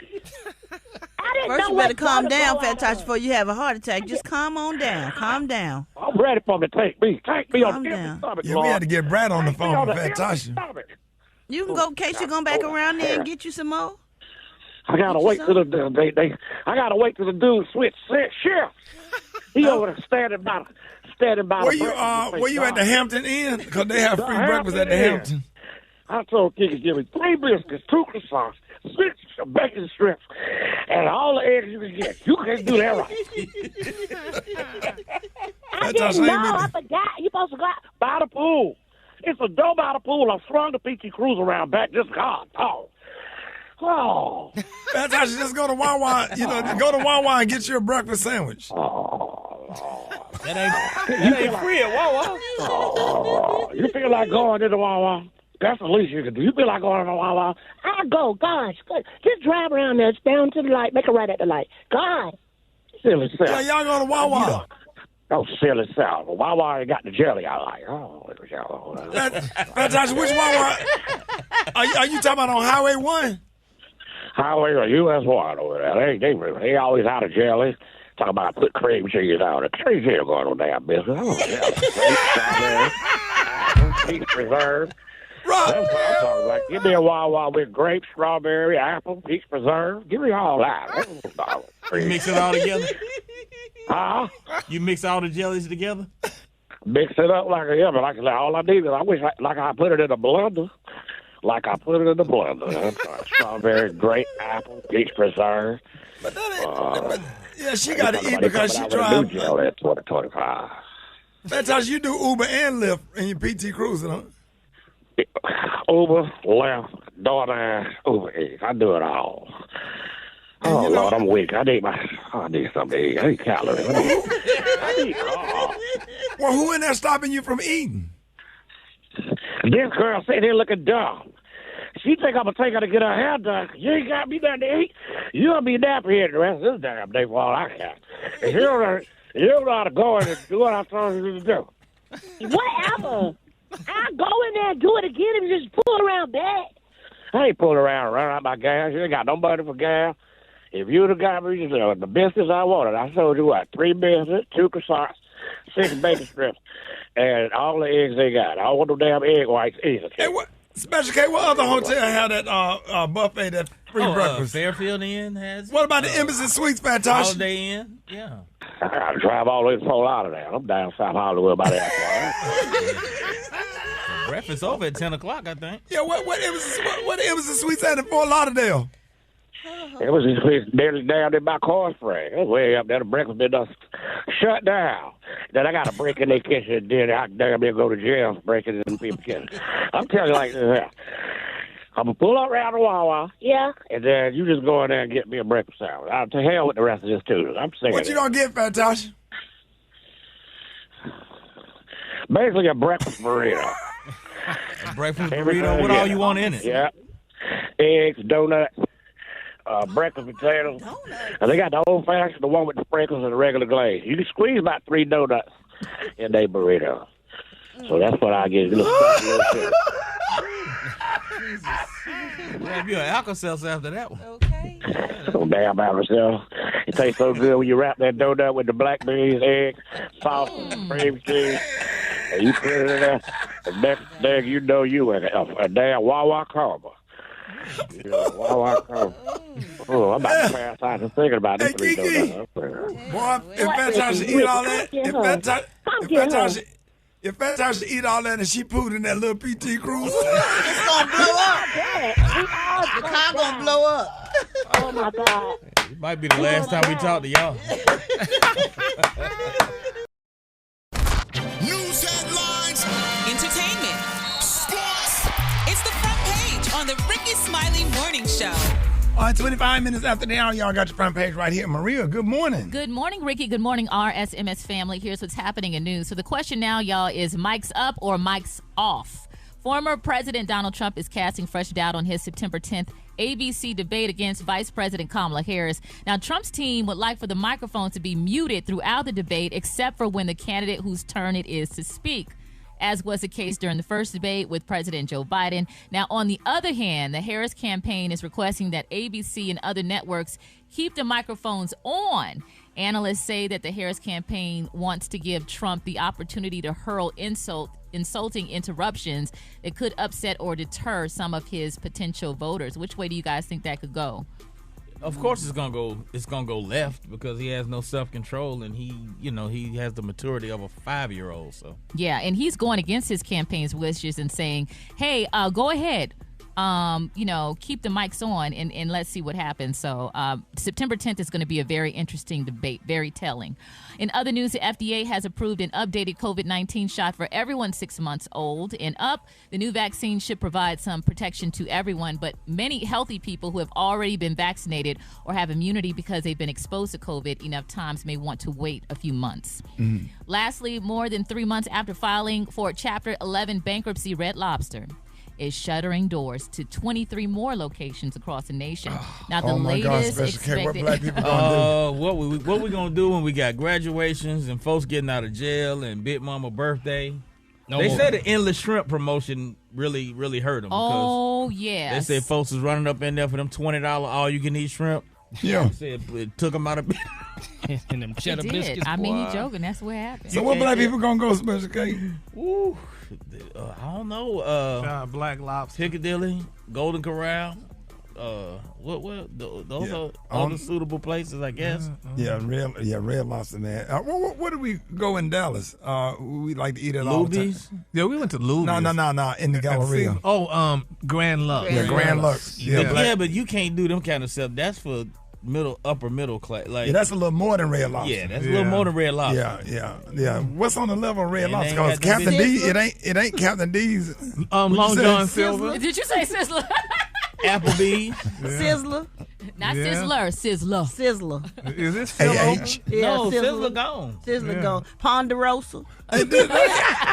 First, you better calm down, Fantastic, before you have a heart attack. Just calm on down. Calm down. I'm ready for them to take me. Take me Calm on the down. empty stomach, Yeah, we had to get Brad on the Take me phone on with the empty Fantasha. stomach. You can go, Casey, go back around there and get you some more. I gotta wait till the I gotta wait till the dude switch shift. He over there standing by. Were you at the Hampton Inn? Because they have free breakfast at the Hampton. I told Kiki, give me 3 biscuits, 2 croissants, 6 bacon strips, and all the eggs you can get. You can't do that right. I didn't know. I forgot. You supposed to go by the pool. It's a door by the pool. I swung the PT Cruise around back. Just God. Oh. Fantastic. Just go to Wawa. Go to Wawa and get you a breakfast sandwich. That ain't free at Wawa. Oh, you feel like going to the Wawa? That's the least you can do. You feel like going to the Wawa? I'll go. Gosh, just drive around there, down to the light, make a right at the light. God. Silly self. Yeah, y'all go to Wawa. Oh, silly self. Wawa ain't got the jelly I like. Fantastic. Which Wawa? Are you talking about on Highway 1? Highway or US 1 over there. They always out of jelly. Talking about put cream cheese out. The cream cheese going on damn business. Peach preserve. That's what I'm talking about. Give me a Wawa with grape, strawberry, apple, peach preserve. Give me all that. You mix it all together? Huh? You mix all the jellies together? Mix it up like all I need is I wish I put it in a blender. Like I put it in the blender. Strawberry, grape, apple, peach preserve. Yeah, she got to eat because she drives. Jelly at 2025. Fantastic. You do Uber and Lyft in your PT Cruising, huh? Uber, Lyft, DoorDash, Uber Eats. I do it all. Oh, Lord, I'm weak. I need something to eat. I need calories. Well, who in there stopping you from eating? This girl sitting here looking dumb. She think I'm going to take her to get her hair done. You ain't got me nothing to eat. You're going to be nappy here the rest of this damn day for all I can. And you don't know how to go in and do what I told you to do. Whatever. I'll go in there and do it again and just pull around back. I ain't pulling around running out my gas. You ain't got nobody for gas. If you'd have got me the biscuits I wanted, I told you what, 3 biscuits, 2 croissants, 6 bacon strips, and all the eggs they got. I don't want no damn egg whites either. Hey, Special K, what other hotel had that buffet, that free breakfast? Fairfield Inn has. What about the Embassy Suites, Fantastic? Holiday Inn, yeah. I got to drive all the way to Fort Lauderdale. I'm down South Hollywood by that point. Breakfast over at 10 o'clock, I think. Yeah, what Embassy Suites had in Fort Lauderdale? It was nearly down in my car spring. It was way up there. The breakfast been shut down. Then I got to break in their kitchen, and then I damn near go to jail breaking in people's kitchen. I'm telling you like this. I'm going to pull up around the Wawa. Yeah. And then you just go in there and get me a breakfast sandwich. I'll to hell with the rest of this, too. I'm sick What of you it. going to get, Fantastic? Basically a breakfast burrito. A breakfast burrito? What all you want in it? Yeah. Eggs, donuts. Breakfast potatoes. And they got the old fashioned, the one with the sprinkles and the regular glaze. You can squeeze about 3 donuts in their burrito. So that's what I get. Grab you an Alka-Seltzer after that one. Okay. Oh, damn, myself. It tastes so good when you wrap that donut with the blackberries, eggs, sausage, cream cheese, and you put it in there. And next thing you know, you in a damn Wawa Karma. Wawa Karma. Oh, I'm about to pass out just thinking about this. Hey, Kiki. Boy, if Fat Time should eat all that, if Fat Time should eat all that and she pooed in that little PT Cruiser, It's gonna blow up. The car gonna blow up. Oh my God. It might be the last time we talk to y'all. News headlines, entertainment, sports. It's the front page on the Rickey Smiley Morning Show. all right, 25 minutes after the hour, y'all got your front page right here. Maria, good morning. Good morning, Ricky. Good morning, RSMS family. Here's what's happening in news. So the question now, y'all, is mics up or mics off? Former President Donald Trump is casting fresh doubt on his September 10th ABC debate against Vice President Kamala Harris. Now, Trump's team would like for the microphone to be muted throughout the debate, except for when the candidate whose turn it is to speak, as was the case during the first debate with President Joe Biden. Now, on the other hand, the Harris campaign is requesting that ABC and other networks keep the microphones on. Analysts say that the Harris campaign wants to give Trump the opportunity to hurl insulting interruptions that could upset or deter some of his potential voters. Which way do you guys think that could go? Of course, it's gonna go left because he has no self-control and he has the maturity of a 5-year-old. So yeah, and he's going against his campaign's wishes and saying, "Hey, go ahead, keep the mics on and let's see what happens." So September 10th is going to be a very interesting debate, very telling. In other news, the FDA has approved an updated COVID-19 shot for everyone 6 months old and up. The new vaccine should provide some protection to everyone, but many healthy people who have already been vaccinated or have immunity because they've been exposed to COVID enough times may want to wait a few months. Mm-hmm. Lastly, more than 3 months after filing for Chapter 11 bankruptcy, Red Lobster is shuttering doors to 23 more locations across the nation. Now, the latest expected... What black people gonna do? What we gonna do when we got graduations and folks getting out of jail and Big Mama birthday? They said the endless shrimp promotion really hurt them. Oh, yes. They said folks was running up in there for them $20 all you can eat shrimp. Yeah. They said it took them out of and them cheddar biscuits. I mean, he joking. That's what happened. So what black people gonna go, Special K? Ooh, I don't know. Black Lobster, Piccadilly, Golden Corral. Those are all the suitable places, I guess. Red Lobster, man. Where do we go in Dallas? We like to eat at all the time. Yeah, we went to Luby's. No, in the Galleria. Grand Lux. Grand Lux. Yeah, but you can't do them kind of stuff. That's for upper middle class. Like, that's a little more than Red Lobster. Yeah, that's a little more than Red Lobster. Yeah. What's on the level of Red Lobster? Because Captain D, it ain't Captain D's. Long John Silver. Did you say Sizzler? Applebee's. Sizzler. Not Sizzler. Sizzler. Is this still open? Yeah, no, Sizzler gone. Sizzler gone. Ponderosa.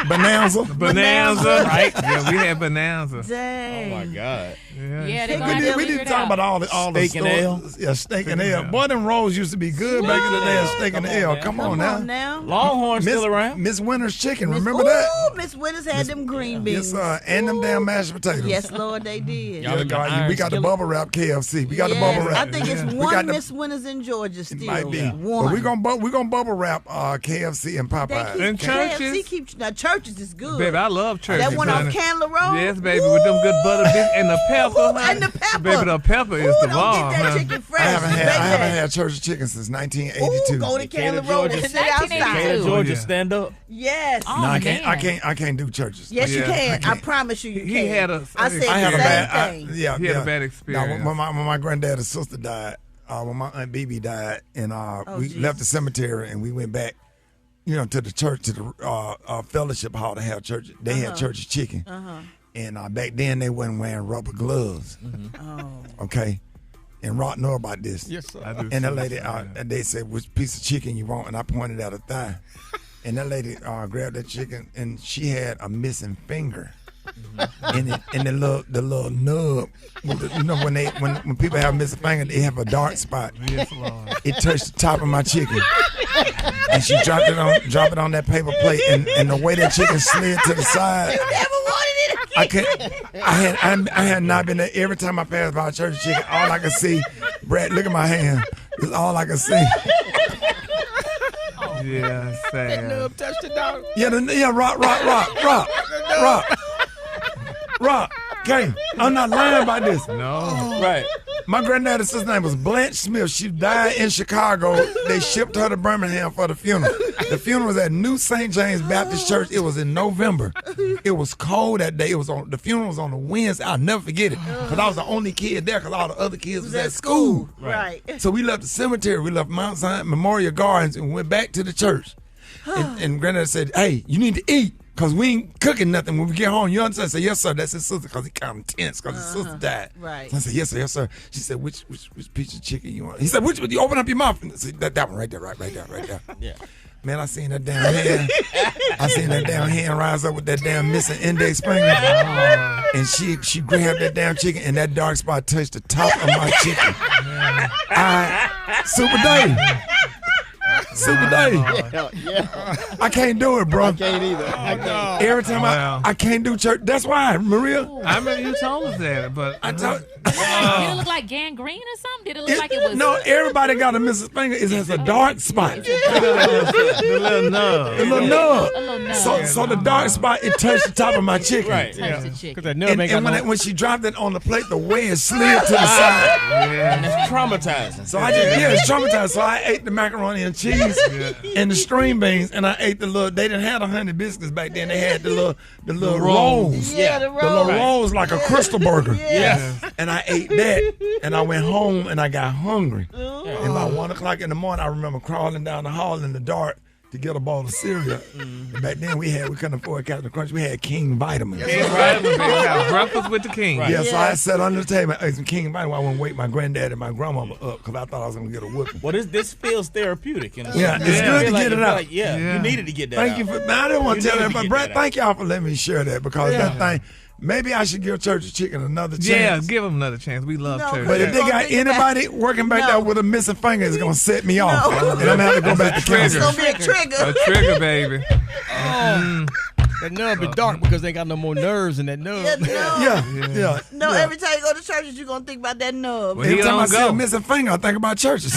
Bonanza. Right? Yeah, we had Bonanza. Dang. Oh my God. Yeah, we didn't talk about all the Steak and ale. Yeah, steak and ale. Boy, them rolls used to be good back in the day. Steak and ale. Come on now. Longhorn still around. Miss Winter's Chicken. Remember that? Miss Winters had them green beans. Yes, and them damn mashed potatoes. Yes, Lord, they did. We got the bubble wrap KFC. We got the bubble wrap. I think it's one Miss Winters in Georgia still. It might be. One. But we're gonna bubble wrap KFC and Popeyes. And Churches. Churches is good. Baby, I love Churches. That one off Candler Road. Yes, baby, with them good butter biscuits and the pepper. And the pepper. Baby, the pepper is the bomb. Get that chicken fresh. I haven't had Church's chicken since 1982. Go to Candler Road and sit outside. Georgia, stand up. Yes. No, I can't do Church's. Yes, you can. I promise you can. He had a. I said the same thing. He had a bad experience. When my granddad's sister died, when my Aunt BB died, and we left the cemetery and we went back, to the church, to the fellowship hall to have church. They had Church's chicken. And back then they wasn't wearing rubber gloves. Okay. And Rock know about this. Yes, sir. And that lady, they said, which piece of chicken you want? And I pointed out a thigh. And that lady grabbed that chicken, and she had a missing finger. And the little nub, when people have a missing finger, they have a dark spot. Yes, Lord. It touched the top of my chicken, and she dropped it on that paper plate, and the way that chicken slid to the side. You never wanted it again. I had not been there. Every time I passed by a church chicken, all I could see, Brad, look at my hand. That's all I could see. Yeah, sad. Nub touched the dog. Yeah, rock. Okay, I'm not lying about this. No. Right. My granddaddy's sister's name was Blanche Smith. She died in Chicago. They shipped her to Birmingham for the funeral. The funeral was at New St. James Baptist Church. It was in November. It was cold that day. The funeral was on a Wednesday. I'll never forget it. Because I was the only kid there because all the other kids was at school. Right. So we left the cemetery. We left Mount Zion Memorial Gardens and went back to the church. And granddaddy said, hey, you need to eat. Because we ain't cooking nothing when we get home. You understand? I said, yes, sir. That's his sister because he kind of tense because his sister died. Right. So I said, yes, sir, yes, sir. She said, which piece of chicken you want? He said, which? You open up your mouth. And I said, that one right there, right there. Yeah. Man, I seen that damn hand. I seen that damn hand rise up with that damn missing index finger. And she grabbed that damn chicken and that dark spot touched the top of my chicken. Super Dave. Yeah. I can't do it, bro. I can't either. Every time I can't do church. That's why, Maria. I remember you told us that, but I told. Did it look like gangrene or something? Did it look like it was? No, everybody got a missing finger. It has a dark spot. the little nub. The little nub. So the dark spot, it touched the top of my chicken. Right. Touch the chicken. That nub ain't got no... when she dropped it on the plate, the wedge slid to the side. And it's traumatizing. So it's traumatized. So I ate the macaroni and cheese and the string beans, and I ate the little. They didn't have the honey biscuits back then. They had the little rolls. Yeah, the The little rolls like a crystal burger. Yeah. And I ate that, and I went home, and I got hungry. And about 1 o'clock in the morning, I remember crawling down the hall in the dark to get a bowl of cereal. Back then, we couldn't afford Captain Crunch. We had King Vitamins. King Vitamins. Breakfast with the King. Right. Yeah, so I sat under the table and ate some King Vitamins. I wouldn't wake my granddad and my grandmama up because I thought I was going to get a whooping. Well, this feels therapeutic. It's good to get it out. You needed to get that out. Thank you for. I didn't want to tell everybody, Brett. Thank y'all for letting me share that because that thing. Maybe I should give Church of Chicken another chance. Yeah, give them another chance. We love church. But if they got anybody working back there with a missing finger, it's going to set me off. And I'm going to have to go back to It's council. going to be a trigger. A trigger, baby. That nub be dark because they ain't got no more nerves in that nub. Yeah. No, every time you go to churches, you're going to think about that nub. Every time I see a missing finger, I think about churches.